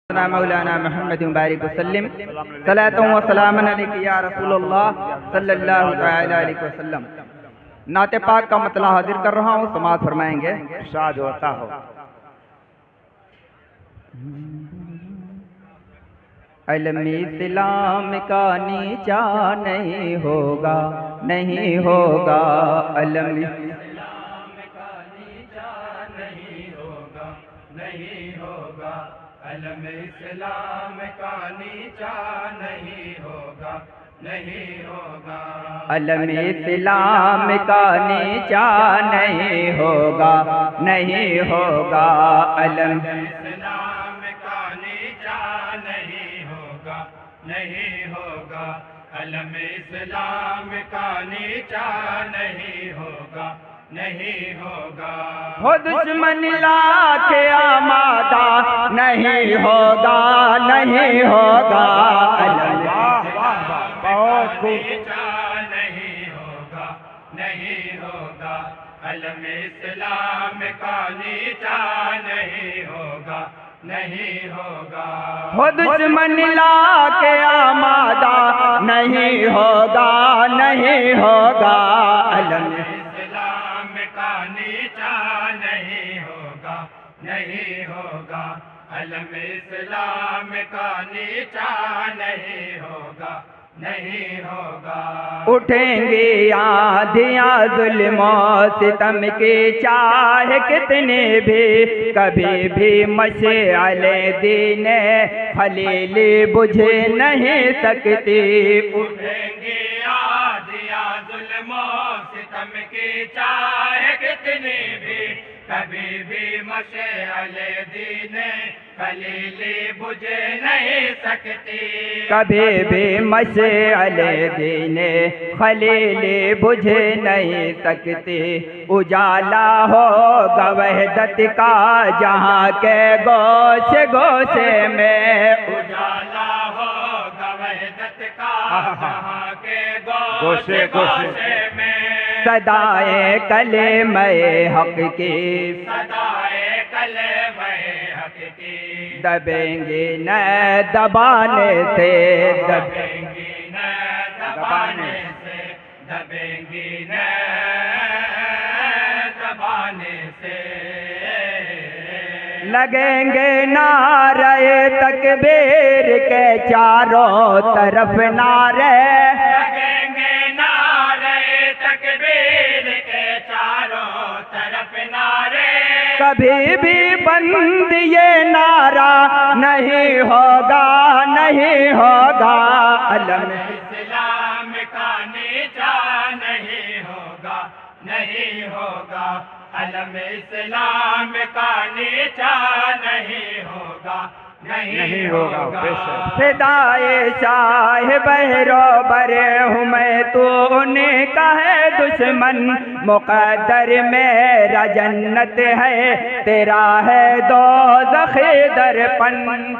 مولانا محمد مبارک وسلم صلاۃ و سلام علیک یا رسول اللہ صلی اللہ تعالی علیہ وسلم۔ نعت پاک کا مطلع حاضر کر رہا ہوں، سماعت فرمائیں گے۔ ارشاد ہوتا ہو۔ علم اسلام کا نیچا نہیں ہوگا، نہیں ہوگا۔ علم اسلام کا نیچا نہیں ہوگا، نہیں ہوگا۔ علم اسلام کا نیچا نہیں ہوگا، نہیں ہوگا۔ علم اسلام کا نیچا نہیں ہوگا، نہیں ہوگا۔ علم اسلام کا نیچا نہیں ہوگا، نہیں ہوگا۔ علم اسلام کا نیچا نہیں ہوگا، نہیں ہوگا۔ ہو دشمن لاکھ آمادہ نہیں ہوگا، نہیں ہوگا۔ علم اسلام کا نیچا نہیں ہوگا، نہیں ہوگا۔ علم اسلام کا نیچا نہیں ہوگا، نہیں ہوگا۔ ہو دشمن لاکھ آمادہ نہیں ہوگا، نہیں ہوگا۔ علم اسلام کا نیچا نہیں ہوگا، نہیں ہوگا۔ علم اسلام کا نیچا نہیں ہوگا، نہیں ہوگا۔ اٹھیں گے آندھیاں ظلم و ستم کی، چاہے کتنے بھی، کبھی بھی مشعل دین خلیل بجھ نہیں سکتی۔ اٹھیں گے آندھیاں ظلم و ستم کی، چاہے کتنے بھی، کبھی بھی مشعل دین خلیل بجھ نہیں سکتی۔ کبھی بھی مشعل دین خلیل بجھ نہیں سکتی۔ اجالا ہوگا وحدت کا جہاں کے گوشے گوشے میں، اجالا ہوگا وحدت کا جہاں کے گوشے گوشے میں۔ صدائے کلمہ حق کی، صدائے کلمہ حق کی، دبیں گے نہ دبانے سے، دبیں گے نہ دبانے سے، دبیں گے نہ دبانے سے۔ لگیں گے نعرے تکبیر کے چاروں طرف نعرے، لگیں گے نعرے تکبیر کے چاروں طرف نعرے۔ کبھی بھی بند یہ نعرہ نہیں ہوگا، نہیں ہوگا۔ علم اسلام کا نیچا نہیں ہوگا، نہیں ہوگا۔ علم اسلام کا نیچا نہیں ہوگا، نہیں ہوگا۔ فدائے شاہ بہروبر ہوں میں، تو نے کہے دشمن، مقدر میرا جنت ہے، تیرا ہے دوزخ درپن۔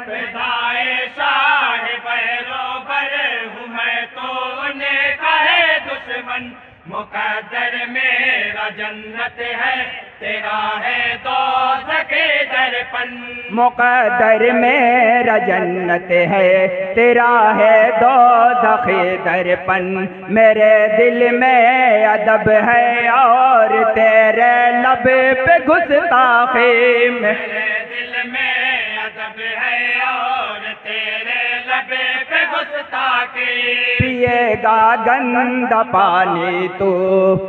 فدائے شاہ بہروبر ہوں میں، تو نے کہے دشمن، مقدر میرا جنت ہے، تیرا ہے دوزخ درپن۔ مقدر میرا جنت ہے، تیرا ہے دوزخ درپن۔ میرے دل میں ادب ہے اور تیرے لب پہ گستاخی، میرے دل میں ادب ہے اور تیرے لب پہ گستاخی۔ پیے گا گندا پانی تو،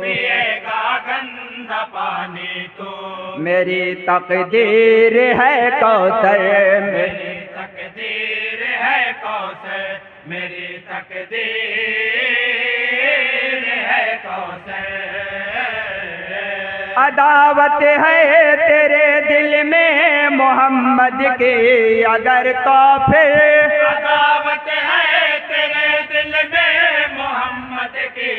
پیے گا گندا پانی تو، میری تقدیر ہے کوثر، میری تقدیر ہے کوثر، میری تقدیر ہے کوثر۔ عداوت ہے تیرے دل میں محمد کی، اگر تو پھر، عداوت ہے تیرے دل میں محمد کی،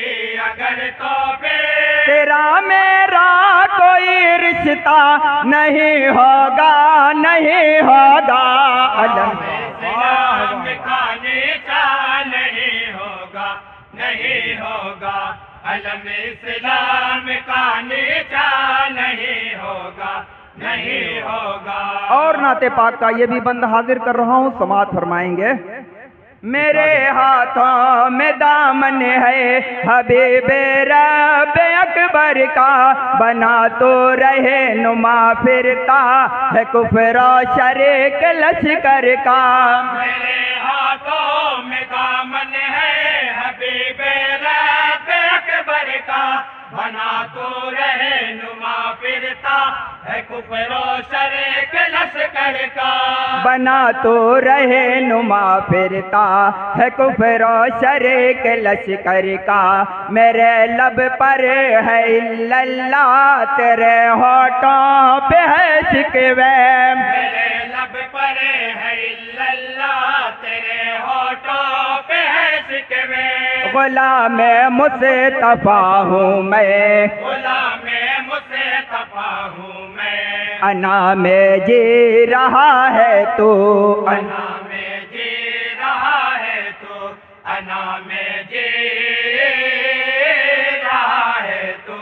اگر تو پھر، تیرا میرا کوئی رشتہ نہیں ہوگا، نہیں ہوگا۔ علم اسلام کا نیچا نہیں ہوگا، نہیں ہوگا۔ علم اسلام کا نیچا نہیں ہوگا، نہیں ہوگا. اور نعت پاک کا یہ بھی بند حاضر کر رہا ہوں، سماعت فرمائیں گے. میرے ہاتھوں میں دامن ہے حبیب رب اکبر کا، بنا تو رہے نما پھرتا ہے کفر و شرک لشکر کا. میرے ہاتھوں میں دامن ہے حبیب رب اکبر کا، بنا تو رہے نما پھرتا ہے کفر و شرک لشکر کا. بنا تو رہے نما پھرتا ہے کفر و شرک لشکر کا. میرے لب پر ہے الا اللہ، تیرے ہونٹوں پہ ہے شکوے. میرے لب پر ہے الا اللہ، تیرے ہونٹوں پہ ہے شکوے. غلام مصطفیٰ ہوں میں، غلام مصطفیٰ ہوں میں، انا میں جی رہا ہے تو، انا میں جی رہا ہے تو، انا میں جی رہا ہے تو.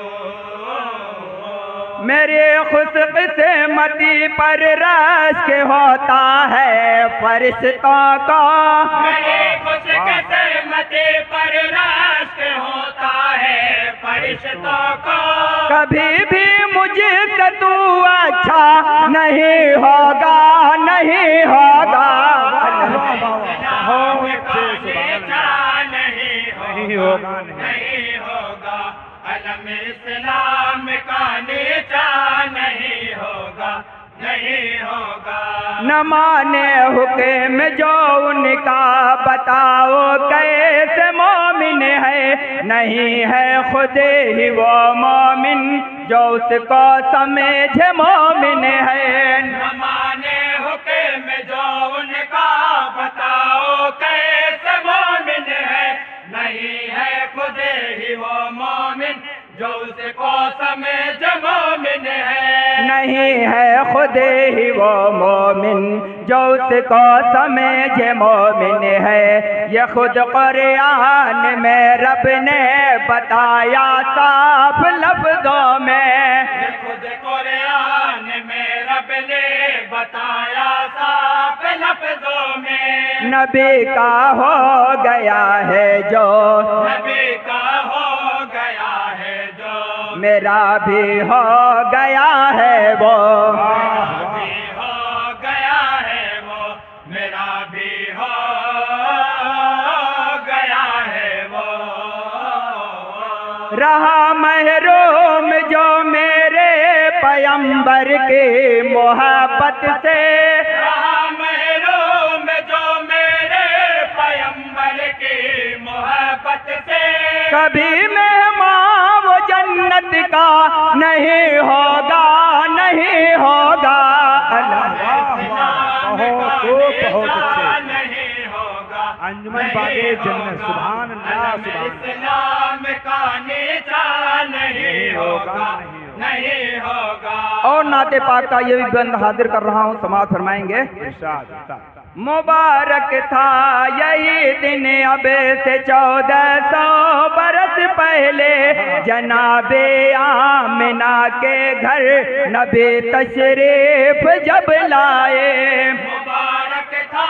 میرے خوش قسمتی پر رشک ہوتا ہے فرشتوں کو. میرے خوش قسمتی پر رشک ہوتا ہے فرشتوں کو. کبھی بھی مجھ سے تو اچھا نہیں ہوگا، نہیں ہوگا. نہیں ہوگا، نہیں ہوگا. علم اسلام کا نیچا نہیں ہوگا، نہیں ہوگا. نہ مانے حکم جو ان کا، بتاؤ کیسے مومن ہے. نہیں ہے خود ہی وہ مومن جو اس کو سمجھے مومن ہے. نہ مانے حکم جو ان کا، بتاؤ کیسے مومن ہے. نہیں ہے خود ہی وہ مومن جو اس کو سمجھے مومن ہے. نہیں ہے خود ہی وہ مومن جو اس کو سمجھے مومن ہے. یہ خود قرآن میں رب نے بتایا صاف لفظوں میں. یہ خود قرآن میں رب نے بتایا صاف لفظوں میں. نبی کا ہو گیا ہے جو، نبی کا ہو گیا ہے جو، میرا بھی ہو گیا ہے وہ. میرا بھی ہو گیا ہے وہ، میرا بھی ہو گیا ہے وہ. رہا محروم جو میرے پیمبر کی محبت سے، رہا محروم جو میرے پیمبر کی محبت سے. کبھی مہمان وہ جنت کا نہیں ہوگا، نہیں ہوگا. بہت اچھے. نہیں ہوگا. انجمن باغے جنت، سبحان اللہ، سبحان اللہ. اسلام کا نیچا نہیں ہوگا، نہیں ہوگا. اور نعت پاک کا یہ بھی بند حاضر کر رہا ہوں، سماعت فرمائیں گے. ارشاد، ارشاد. مبارک تھا یہی دن اب سے 1400 برس پہلے، جناب آمنہ کے گھر نبی تشریف جب لائے. مبارک تھا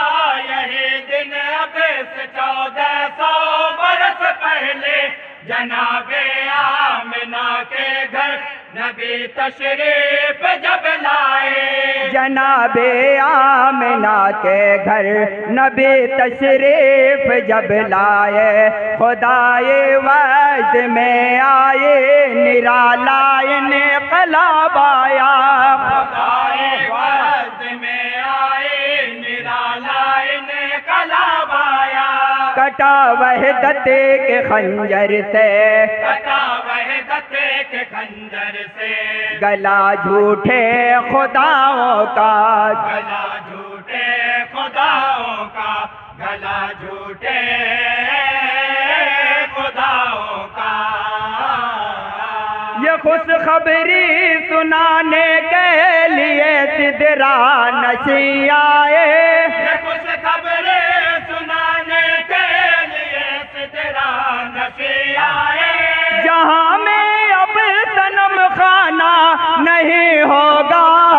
یہی دن اب سے 1400 برس پہلے، جناب آمنہ کے گھر نبی تشریف جب لائے. جناب آمنہ کے گھر نبی تشریف جب لائے. خدائے وجد میں آئے نرالا انقلاب آیا. خدائے وجد میں آئے نرالا انقلاب آیا. کٹا وحدت کے خنجر سے، کٹا وحدت کے خنجر سے، گلا جھوٹے خداؤں کا. گلا جھوٹے خداؤں کا، گلا جھوٹے خداؤں کا. یہ خوشخبری سنانے کے لیے سدرا نشیں آئے. یہ خوشخبری سنانے کے لیے سدرا نشیں آئے. جہاں میں اب صنم خانہ نہیں ہوگا،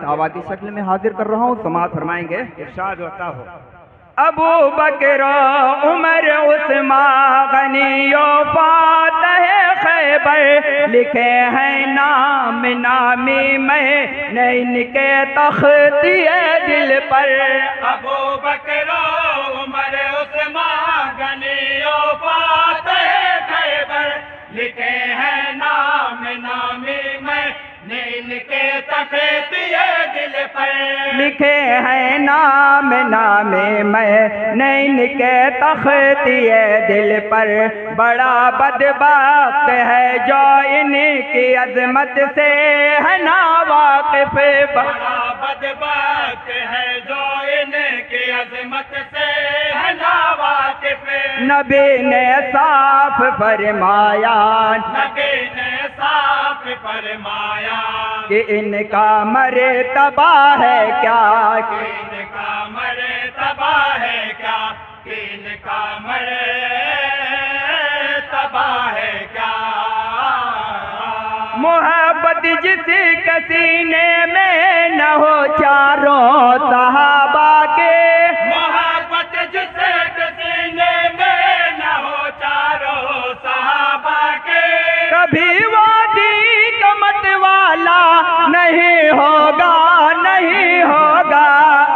صحابہ کی شکل میں حاضر کر رہا ہوں، سماعت فرمائیں گے۔ ارشاد ہوتا ہو۔ ابو بکر عمر عثمان غنی و فاتح خیبر لکھے ہیں نام نامی میں نے ان کے تختی دل پر۔ ابو بکر عمر عثمان غنی و فاتح خیبر لکھے ہیں نام نامی میں نے ان کے تختی دل پر۔ لکھے ہیں نام نام میں نے ان کے تختی دل پر۔ بڑا بدبخت ہے جو ان کی عظمت سے ہے نا واقف۔ بڑا بدبخت ہے جو ان کی عظمت سے ہے نا واقف۔ نبی نے صاف فرمایا، نبی نے صاف فرمایا کہ ان کا مرتبہ ہے کیا، کہ ان کا مرتبہ ہے کیا، کہ ان کا مرتبہ ہے کیا۔ محبت جس کے سینے میں نہ ہو چاروں صحابہ کے، محبت جس کے سینے میں نہ ہو چاروں صحابہ کے، کبھی وادی کا مت والا نہیں ہوگا، نہیں ہوگا۔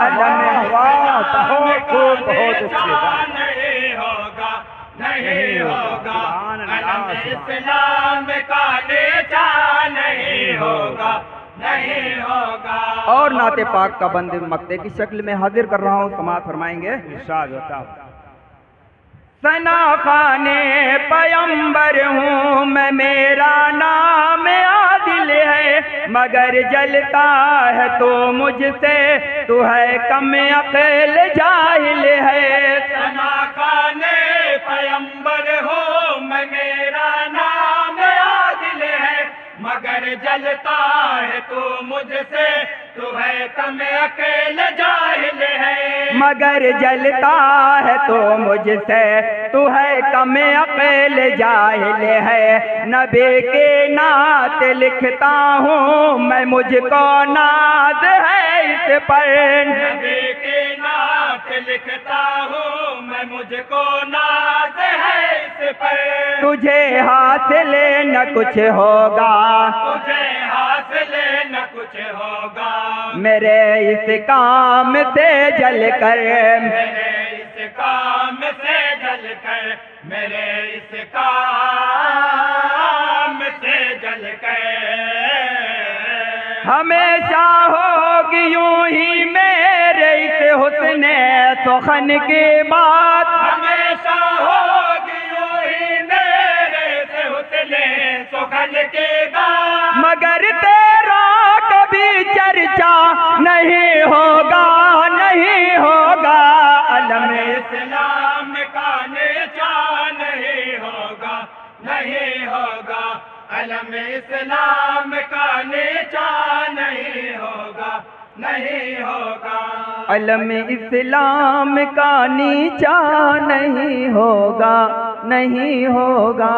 علم بہت خوب، بہت اچھی بات۔ نہیں ہوگا، نہیں ہوگا، سبحان اللہ، علم سبحان۔ اسلام کا نیچا نہیں ہوگا، نہیں ہوگا۔ اور نعت پاک کا بند مقطع کی شکل میں حاضر کر رہا ہوں، سماعت فرمائیں گے۔ ارشاد ہوتا ہو۔ ثنا خوان پیمبر ہوں میں، میرا نام عادل ہے، مگر جلتا ہے تو مجھ سے، تو ہے کم عقل جاہل ہے۔ ثنا خوان پیمبر ہو میں، میرا نام عادل ہے، مگر جلتا ہے تو مجھ سے، تو ہے کم عقل جاہل ہے۔ مگر جلتا ہے تو مجھ سے، تو ہے کم عقل جاہل ہے۔ نبی کے نعت لکھتا ہوں میں، مجھ کو ناز ہے اس پر۔ نبی کی نعت لکھتا ہوں میں، مجھ کو ناز ہے اس پر۔ تجھے حاصل نہ کچھ ہوگا، تجھے حاصل نہ کچھ ہوگا، میرے اس کام سے جل کر، میرے اس کام سے جل کر، میرے اس کام سے جل کر۔ ہمیشہ ہوگی یوں ہی میرے اس حسن سخن کی بات، ہمیشہ ہوگی یوں ہی میرے سے حسن سخن کی بات، مگر تیرا کبھی چرچا نہیں ہوگا، نہیں ہوگا۔ علم اسلام کا نیچا نہیں ہوگا، نہیں ہوگا، علم اسلام کا نیچا نہیں ہوگا، نہیں ہوگا۔ علم اسلام کا نیچا نہیں ہوگا، نہیں ہوگا۔